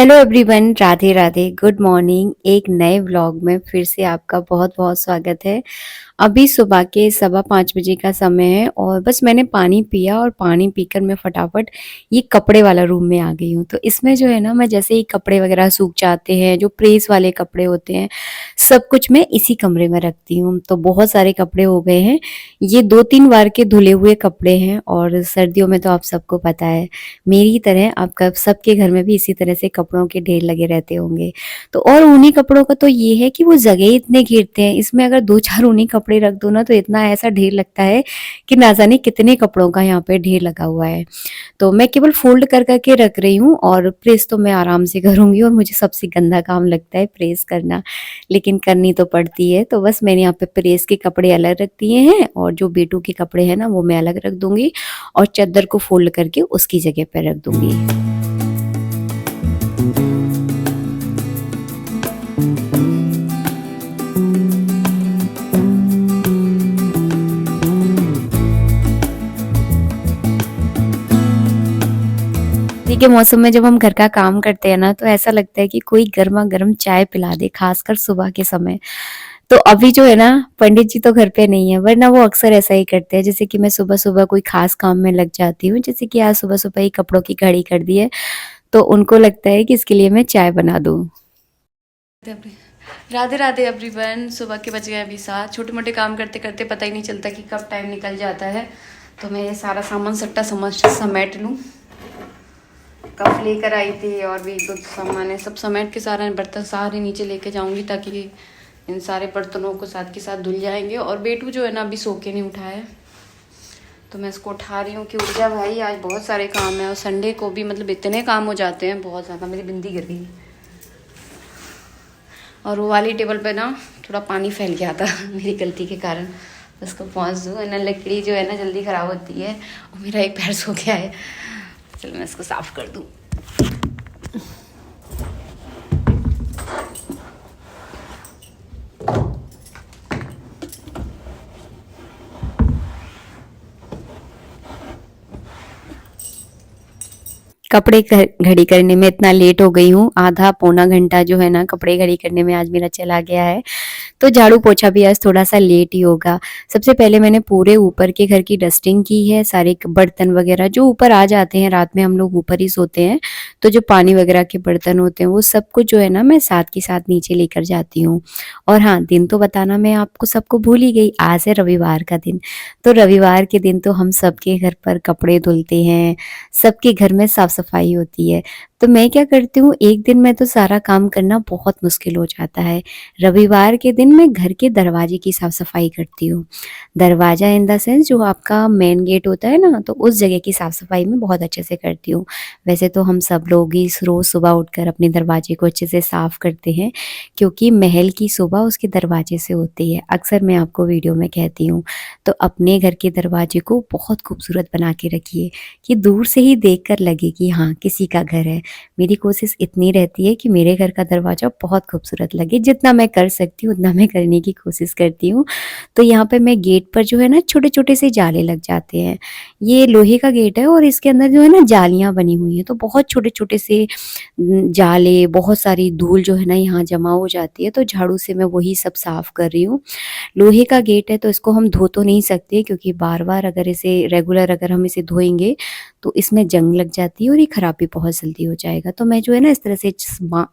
Hello everyone, Radhe Radhe, good morning. एक नए vlog में फिर से आपका बहुत बहुत स्वागत है। अभी सुबह के 5:15 का समय है और बस मैंने पानी पिया और पानी पीकर मैं फटाफट ये कपड़े वाला रूम में आ गई हूँ। तो इसमें जो है ना, मैं जैसे ही कपड़े वगैरह सूख जाते हैं, जो प्रेस वाले कपड़े होते हैं, सब कुछ मैं इसी कमरे में रखती हूँ। तो बहुत सारे कपड़े हो गए हैं। ये 2-3 बार के धुले हुए कपड़े हैं और सर्दियों में तो आप सबको पता है, मेरी तरह आपका सबके घर में भी इसी तरह से कपड़ों के ढेर लगे रहते होंगे। तो और ऊनी कपड़ों का तो ये है कि वो जगह ही इतने घेरते हैं। इसमें अगर 2-4 ऊनी कपड़े रख दो ना, तो इतना ऐसा ढेर लगता है कि ना जाने कितने कपड़ों का यहाँ पे ढेर लगा हुआ है। तो मैं केवल फोल्ड कर करके रख रही हूँ और प्रेस तो मैं आराम से करूँगी, और मुझे सबसे गंदा काम लगता है प्रेस करना, लेकिन करनी तो पड़ती है। तो बस मैंने यहाँ पे प्रेस के कपड़े अलग रख दिए हैं और जो बेटू के कपड़े हैं ना, वो मैं अलग रख दूंगी और चादर को फोल्ड करके उसकी जगह पर रख दूंगी। सर्दी के मौसम में जब हम घर का काम करते हैं ना, तो ऐसा लगता है कि कोई गर्मा गर्म चाय पिला दे, खासकर सुबह के समय। तो अभी जो है ना, पंडित जी तो घर पे नहीं है, वरना वो अक्सर ऐसा ही करते हैं। जैसे कि मैं सुबह सुबह कोई खास काम में लग जाती हूँ, जैसे कि आज सुबह सुबह ही कपड़ों की घड़ी कर दी है, तो उनको लगता है कि इसके लिए मैं चाय बना दूँ। राधे राधे एवरीवन। सुबह के बज गए अभी 7। छोटे मोटे काम करते करते पता ही नहीं चलता कि कब टाइम निकल जाता है। तो मैं ये सारा सामान सट्टा समेट लूँ। कप लेकर आई थी और भी एक दो सामान है, सब समेट के सारे बर्तन सारे नीचे लेके जाऊंगी, ताकि इन सारे बर्तनों को साथ के साथ धुल जाएंगे। और बेटू जो है ना, अभी सो के नहीं उठा है, तो मैं इसको उठा रही हूँ कि उठ जा भाई, आज बहुत सारे काम है। और संडे को भी मतलब इतने काम हो जाते हैं बहुत ज़्यादा। मेरी बिंदी गिर गई और वो वाली टेबल पे ना थोड़ा पानी फैल गया था मेरी गलती के कारण। उसको पहुँच दूँ ना, लकड़ी जो है ना जल्दी ख़राब होती है और मेरा एक पैर सो गया है। चलो मैं इसको साफ़ कर दूँ। कपड़े घड़ी करने में इतना लेट हो गई हूँ, आधा पौना घंटा जो है ना कपड़े घड़ी करने में आज मेरा चला गया है। तो झाड़ू पोछा भी आज थोड़ा सा लेट ही होगा। सबसे पहले मैंने पूरे ऊपर के घर की डस्टिंग की है। सारे बर्तन वगैरह जो ऊपर आ जाते हैं, रात में हम लोग ऊपर ही सोते हैं, तो जो पानी वगैरह के बर्तन होते हैं वो सब कुछ जो है ना, मैं साथ के साथ नीचे लेकर जाती हूँ। और हाँ, दिन तो बताना मैं आपको सबको भूल ही गई, आज है रविवार का दिन। तो रविवार के दिन तो हम सबके घर पर कपड़े धुलते हैं, सबके घर में साफ सफाई होती है। तो मैं क्या करती हूँ, एक दिन में तो सारा काम करना बहुत मुश्किल हो जाता है। रविवार के दिन मैं घर के दरवाजे की साफ सफाई करती हूँ। दरवाजा इन द सेंस जो आपका मेन गेट होता है ना, तो उस जगह की साफ सफाई मैं बहुत अच्छे से करती हूँ। वैसे तो हम सब लोग ही रोज सुबह उठकर अपने दरवाजे को अच्छे से साफ करते हैं, क्योंकि महल की सुबह उसके दरवाजे से होती है। अक्सर मैं आपको वीडियो में कहती हूँ। तो अपने घर के दरवाजे को बहुत खूबसूरत बना के रखिए, कि दूर से ही देख कर लगे कि हाँ, किसी का घर है। मेरी कोशिश इतनी रहती है कि मेरे घर का दरवाज़ा बहुत खूबसूरत लगे। जितना मैं कर सकती हूँ उतना मैं करने की कोशिश करती हूँ। तो यहाँ पे मैं गेट पर जो है ना, छोटे-छोटे से जाले लग जाते हैं। ये लोहे का गेट है और इसके अंदर जो है ना जालियाँ बनी हुई हैं, तो बहुत छोटे-छोटे से जाले, बहुत सारी धूल जो है ना यहाँ जमा हो जाती है, तो झाड़ू से मैं वही सब साफ कर रही हूँ। लोहे का गेट है तो इसको हम धो तो नहीं सकते, क्योंकि बार-बार अगर इसे रेगुलर अगर हम इसे धोएँगे तो इसमें जंग लग जाती है और ये खराब भी बहुत जल्दी हो जाएगा। तो मैं जो है ना, इस तरह से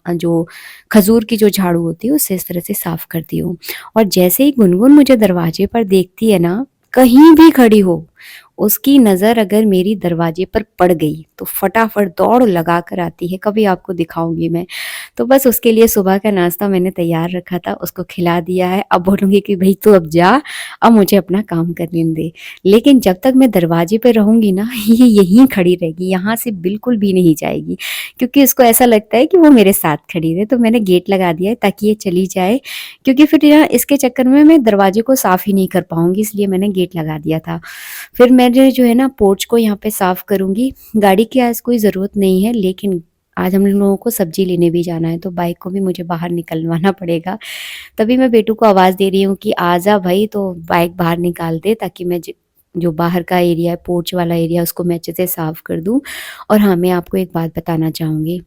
जो खजूर की जो झाड़ू होती है उससे इस तरह से साफ करती हूँ। और जैसे ही गुनगुन मुझे दरवाजे पर देखती है ना, कहीं भी खड़ी हो, उसकी नज़र अगर मेरी दरवाजे पर पड़ गई तो फटाफट दौड़ लगा कर आती है। कभी आपको दिखाऊंगी मैं। तो बस उसके लिए सुबह का नाश्ता मैंने तैयार रखा था, उसको खिला दिया है। अब बोलूँगी कि भई तू अब जा, अब मुझे अपना काम करने दे। लेकिन जब तक मैं दरवाजे पे रहूँगी ना, ये यहीं खड़ी रहेगी, यहाँ से बिल्कुल भी नहीं जाएगी, क्योंकि उसको ऐसा लगता है कि वो मेरे साथ खड़ी रहे। तो मैंने गेट लगा दिया है ताकि ये चली जाए, क्योंकि फिर यहाँ इसके चक्कर में मैं दरवाजे को साफ़ ही नहीं कर पाऊँगी, इसलिए मैंने गेट लगा दिया था। फिर मैंने जो है ना, पोर्च को यहाँ पे साफ़ करूँगी। गाड़ी की आज कोई ज़रूरत नहीं है, लेकिन आज हम लोगों को सब्जी लेने भी जाना है, तो बाइक को भी मुझे बाहर निकलवाना पड़ेगा। तभी मैं बेटू को आवाज़ दे रही हूँ कि आजा भाई, तो बाइक बाहर निकाल दे, ताकि मैं जो बाहर का एरिया है, पोर्च वाला एरिया, उसको मैं अच्छे से साफ़ कर दूँ। और हाँ, मैं आपको एक बात बताना चाहूँगी।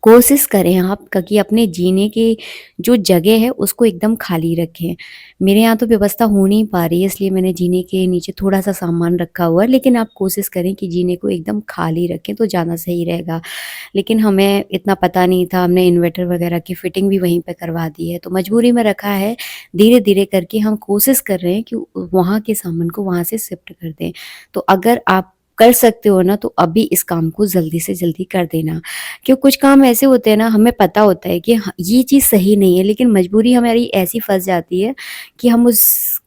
कोशिश करें आप कि अपने जीने की जो जगह है उसको एकदम खाली रखें। मेरे यहाँ तो व्यवस्था हो नहीं पा रही है, इसलिए मैंने जीने के नीचे थोड़ा-सा सामान रखा हुआ है, लेकिन आप कोशिश करें कि जीने को एकदम खाली रखें तो ज़्यादा सही रहेगा। लेकिन हमें इतना पता नहीं था, हमने इन्वर्टर वगैरह की फिटिंग भी वहीं पे करवा दी है, तो मजबूरी में रखा है। धीरे-धीरे करके हम कोशिश कर रहे हैं कि वहाँ के सामान को वहाँ से शिफ्ट कर दें। तो अगर आप कर सकते हो ना, तो अभी इस काम को जल्दी से जल्दी कर देना। क्यों कुछ काम ऐसे होते हैं ना, हमें पता होता है कि ये चीज़ सही नहीं है, लेकिन मजबूरी हमारी ऐसी फँस जाती है कि हम उस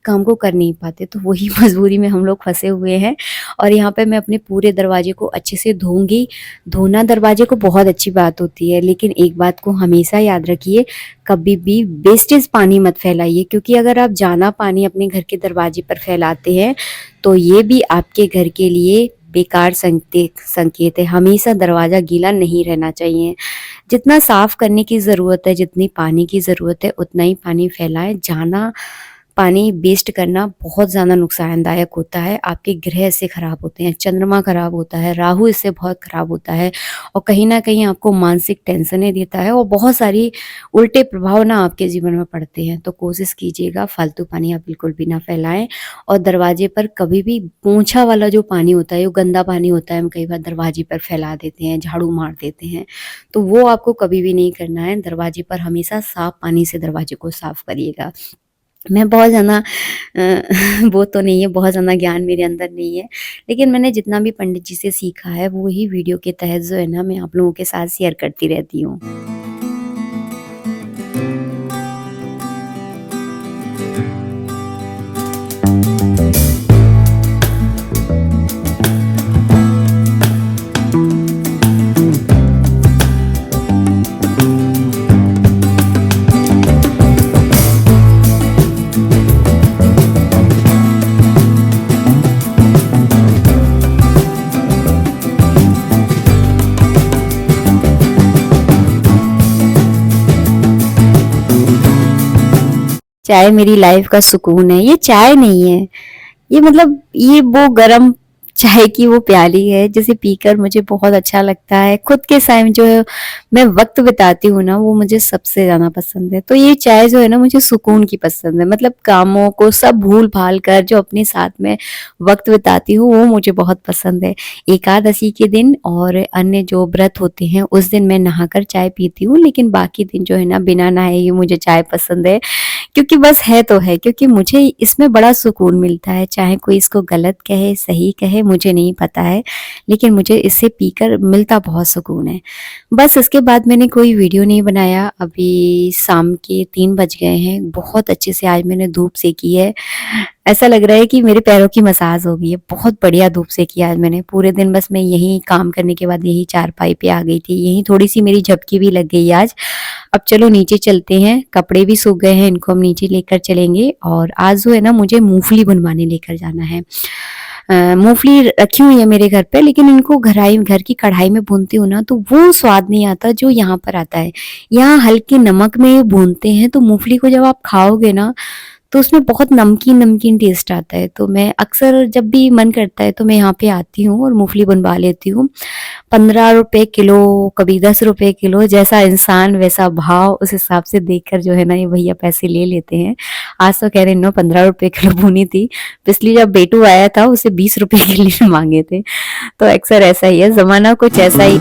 काम को कर नहीं पाते। तो वही मजबूरी में हम लोग फँसे हुए हैं और यहाँ पे मैं अपने पूरे दरवाजे को अच्छे से धोऊँगी। धोना दरवाजे को बहुत अच्छी बात होती है, लेकिन एक बात को हमेशा याद रखिए, कभी भी वेस्टेज पानी मत फैलाइए, क्योंकि अगर आप ज़्यादा पानी अपने घर के दरवाजे पर फैलाते हैं, तो ये भी आपके घर के लिए बेकार संकेत है। हमेशा दरवाज़ा गीला नहीं रहना चाहिए। जितना साफ़ करने की ज़रूरत है, जितनी पानी की ज़रूरत है, उतना ही पानी फैलाएँ। ज़्यादा पानी वेस्ट करना बहुत ज़्यादा नुकसानदायक होता है, आपके ग्रह इससे खराब होते हैं, चंद्रमा खराब होता है, राहु इससे बहुत खराब होता है और कहीं न कहीं आपको मानसिक टेंशनें देता है और बहुत सारी उल्टे प्रभाव ना आपके जीवन में पड़ते हैं। तो कोशिश कीजिएगा फालतू पानी आप बिल्कुल भी ना फैलाएँ और दरवाजे पर कभी भी पोंछा वाला जो पानी होता है, वो गंदा पानी होता है, हम कई बार दरवाजे पर फैला देते हैं, झाड़ू मार देते हैं, तो वो आपको कभी भी नहीं करना है। दरवाजे पर हमेशा साफ पानी से दरवाजे को साफ करिएगा। मैं बहुत ज़्यादा वो तो नहीं है, बहुत ज़्यादा ज्ञान मेरे अंदर नहीं है, लेकिन मैंने जितना भी पंडित जी से सीखा है, वो ही वीडियो के तहत जो है ना, मैं आप लोगों के साथ शेयर करती रहती हूँ। चाय मेरी लाइफ का सुकून है। ये चाय नहीं है, ये मतलब ये वो गरम चाय की वो प्याली है जिसे पीकर मुझे बहुत अच्छा लगता है। खुद के साथ जो है मैं वक़्त बिताती हूँ ना, वो मुझे सबसे ज़्यादा पसंद है। तो ये चाय जो है ना, मुझे सुकून की पसंद है। मतलब कामों को सब भूल-भाल कर जो अपने साथ में वक़्त बिताती हूँ, वो मुझे बहुत पसंद है। एकादशी के दिन और अन्य जो व्रत होते हैं, उस दिन मैं नहाकर चाय पीती हूँ, लेकिन बाकी दिन जो है ना, बिना नहाए ही मुझे चाय पसंद है। क्योंकि बस है तो है, क्योंकि मुझे इसमें बड़ा सुकून मिलता है, चाहे कोई इसको गलत कहे, सही कहे, मुझे नहीं पता है, लेकिन मुझे इससे पीकर मिलता बहुत सुकून है। बस इसके बाद मैंने कोई वीडियो नहीं बनाया, अभी शाम के 3 बज गए हैं, बहुत अच्छे से आज मैंने धूप सेकी है। ऐसा लग रहा है कि मेरे पैरों की मसाज हो गई है, बहुत बढ़िया धूप सेकी आज मैंने। पूरे दिन बस मैं यहीं काम करने के बाद यहीं चारपाई पे आ गई थी, यहीं थोड़ी-सी मेरी झपकी भी लग गई आज। अब चलो नीचे चलते हैं, कपड़े भी सूख गए हैं, इनको हम नीचे लेकर चलेंगे और आज जो है ना, मुझे मूँगफली भुनवाने लेकर जाना है। मूँगफली रखी हुई है मेरे घर पे, लेकिन इनको घर की कढ़ाई में भूनती हूँ ना, तो वो स्वाद नहीं आता जो यहाँ पर आता है। यहाँ हल्के नमक में भूनते हैं, तो मूँगफली को जब आप खाओगे ना, तो उसमें बहुत नमकीन-नमकीन टेस्ट आता है। तो मैं अक्सर जब भी मन करता है, तो मैं यहाँ पे आती हूँ और मूँगफली बनवा लेती हूँ। ₹15 किलो, कभी ₹10 किलो, जैसा इंसान वैसा भाव, उस हिसाब से देखकर जो है ना, ये भैया पैसे ले लेते हैं। आज तो कह रहे इन्होंने ₹15 किलो भूनी थी, पिछली जब बेटू आया था उसे ₹20 किलो माँगे थे। तो अक्सर ऐसा ही है, ज़माना कुछ ऐसा ही।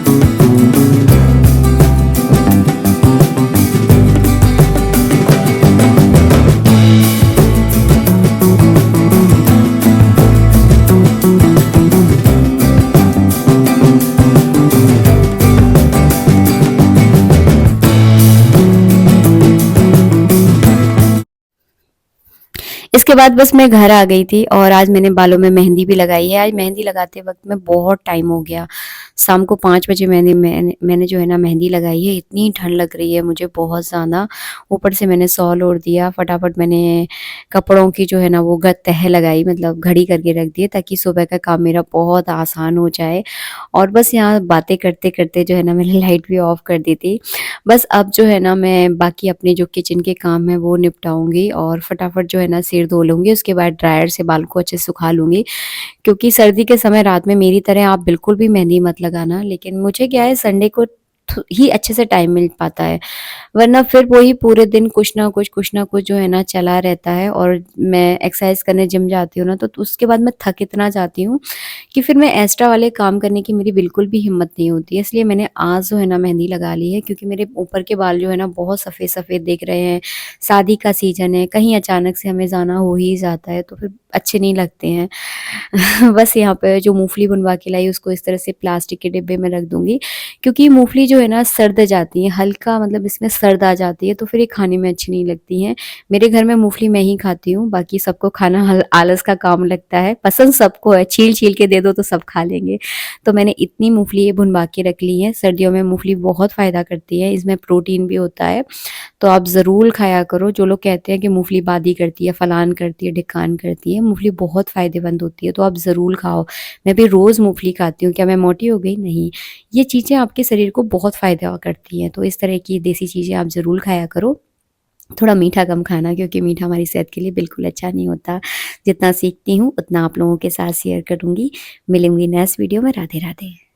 इसके बाद बस मैं घर आ गई थी और आज मैंने बालों में मेहंदी भी लगाई है। आज मेहंदी लगाते वक़्त में बहुत टाइम हो गया। शाम को 5 बजे मैंने जो है ना, मेहंदी लगाई है। इतनी ठंड लग रही है मुझे बहुत ज़्यादा। ऊपर से मैंने शॉल ओढ़ दिया। फटाफट मैंने कपड़ों की जो है ना, वो तह लगाई, मतलब घड़ी करके रख दी, ताकि सुबह का काम मेरा बहुत आसान हो जाए। और बस यहाँ बातें करते-करते जो है ना, मैंने लाइट भी ऑफ कर दी थी। बस अब जो है ना, मैं बाकी अपने जो किचन के काम हैं वो निपटाऊँगी और फटाफट जो है ना, सिर धो लूँगी। उसके बाद ड्रायर से बाल को अच्छे से सुखा लूँगी, क्योंकि सर्दी के समय रात में मेरी तरह आप बिल्कुल भी मेहंदी मत लगाना। लेकिन मुझे क्या है, संडे को ही अच्छे से टाइम मिल पाता है, वरना फिर वही पूरे दिन कुछ ना कुछ जो है ना चला रहता है। और मैं एक्सरसाइज करने जिम जाती हूँ ना, तो उसके बाद मैं थक इतना जाती हूँ कि फिर मैं एक्स्ट्रा वाले काम करने की मेरी बिल्कुल भी हिम्मत नहीं होती है। इसलिए मैंने आज जो है ना मेहंदी लगा ली है, क्योंकि मेरे ऊपर के बाल जो है ना बहुत सफ़ेद-सफ़ेद दिख रहे हैं। शादी का सीज़न है, कहीं अचानक से हमें जाना हो ही जाता है, तो फिर अच्छे नहीं लगते हैं। बस यहाँ पे जो मूँगफली बनवा के लाई उसको इस तरह से प्लास्टिक के डिब्बे में रख दूँगी, क्योंकि मूँगफली जो है ना सर्द जाती है, हल्का मतलब इसमें सर्द आ जाती है, तो फिर ये खाने में अच्छी नहीं लगती हैं। मेरे घर में मूँगफली मैं ही खाती हूँ, बाकी सबको खाना हल आलस का काम लगता है। पसंद सबको है, छील-छील के दे दो तो सब खा लेंगे। तो मैंने इतनी मूँगफली ये भुनवा के रख ली है। सर्दियों में मूँगफली बहुत फ़ायदा करती है, इसमें प्रोटीन भी होता है, तो आप ज़रूर खाया करो। जो लोग कहते हैं कि मूँगफली बादी करती है, फलान करती है, ढिकान करती है, मूँगफली बहुत फ़ायदेमंद होती है, तो आप ज़रूर खाओ। मैं भी रोज़ मूँगफली खाती हूँ। क्या मैं मोटी हो गई? नहीं। ये चीज़ें आपके शरीर को बहुत फ़ायदा करती हैं, तो इस तरह की देसी चीज़ें आप ज़रूर खाया करो। थोड़ा मीठा कम खाना, क्योंकि मीठा हमारी सेहत के लिए बिल्कुल अच्छा नहीं होता। जितना सीखती हूँ उतना आप लोगों के साथ शेयर करूँगी। मिलूँगी नेक्स्ट वीडियो में। राधे राधे।